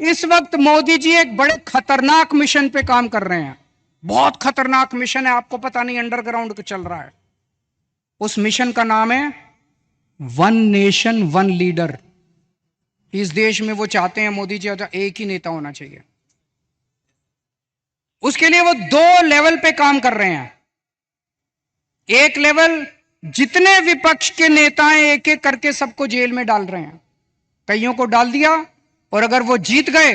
इस वक्त मोदी जी एक बड़े खतरनाक मिशन पे काम कर रहे हैं। बहुत खतरनाक मिशन है, आपको पता नहीं, अंडरग्राउंड चल रहा है। उस मिशन का नाम है वन नेशन वन लीडर। इस देश में वो चाहते हैं, मोदी जी, एक ही नेता होना चाहिए। उसके लिए वो दो लेवल पे काम कर रहे हैं। एक लेवल, जितने विपक्ष के नेता हैं एक एक करके सबको जेल में डाल रहे हैं। कईयों को डाल दिया, और अगर वो जीत गए,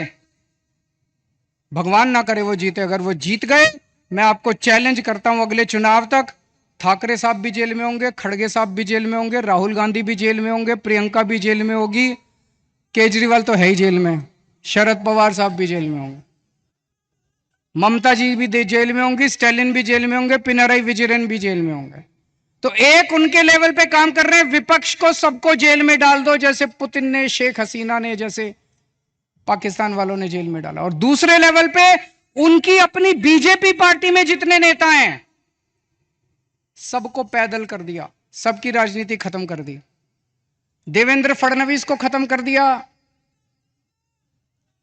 भगवान ना करे वो जीते, अगर वो जीत गए, मैं आपको चैलेंज करता हूं अगले चुनाव तक ठाकरे साहब भी जेल में होंगे, खड़गे साहब भी जेल में होंगे, राहुल गांधी भी जेल में होंगे, प्रियंका भी जेल में होगी, केजरीवाल तो है ही जेल में, शरद पवार साहब भी जेल में होंगे, ममता जी भी जेल में होंगी, स्टालिन भी जेल में होंगे, पिनराई विजयन भी जेल में होंगे। तो एक उनके लेवल पे काम कर रहे हैं, विपक्ष को सबको जेल में डाल दो, जैसे पुतिन ने, शेख हसीना ने, जैसे पाकिस्तान वालों ने जेल में डाला। और दूसरे लेवल पे उनकी अपनी बीजेपी पार्टी में जितने नेता हैं सबको पैदल कर दिया, सबकी राजनीति खत्म कर दी। देवेंद्र फडणवीस को खत्म कर दिया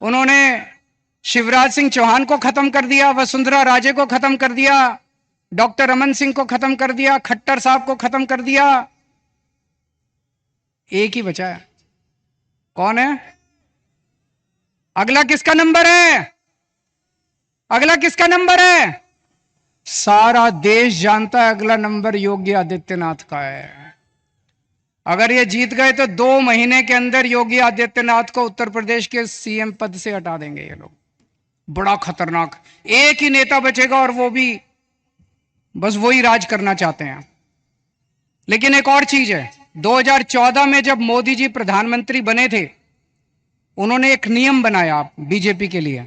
उन्होंने, शिवराज सिंह चौहान को खत्म कर दिया, वसुंधरा राजे को खत्म कर दिया, डॉक्टर रमन सिंह को खत्म कर दिया, खट्टर साहब को खत्म कर दिया। एक ही बचा है, कौन है? अगला किसका नंबर है? अगला किसका नंबर है? सारा देश जानता है अगला नंबर योगी आदित्यनाथ का है। अगर ये जीत गए तो 2 महीने के अंदर योगी आदित्यनाथ को उत्तर प्रदेश के सीएम पद से हटा देंगे ये लोग। बड़ा खतरनाक, एक ही नेता बचेगा और वो भी बस वही राज करना चाहते हैं। लेकिन एक और चीज है, 2014 में जब मोदी जी प्रधानमंत्री बने थे, उन्होंने एक नियम बनाया बीजेपी के लिए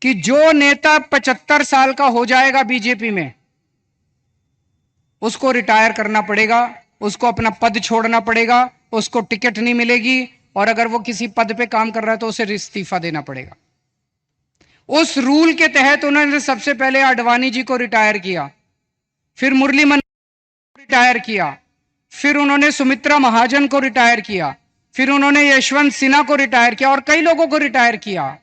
कि जो नेता 75 साल का हो जाएगा बीजेपी में, उसको रिटायर करना पड़ेगा, उसको अपना पद छोड़ना पड़ेगा, उसको टिकट नहीं मिलेगी, और अगर वो किसी पद पे काम कर रहा है तो उसे इस्तीफा देना पड़ेगा। उस रूल के तहत उन्होंने सबसे पहले आडवाणी जी को रिटायर किया, फिर मुरली मनोहर को रिटायर किया, फिर उन्होंने सुमित्रा महाजन को रिटायर किया, फिर उन्होंने यशवंत सिन्हा को रिटायर किया और कई लोगों को रिटायर किया।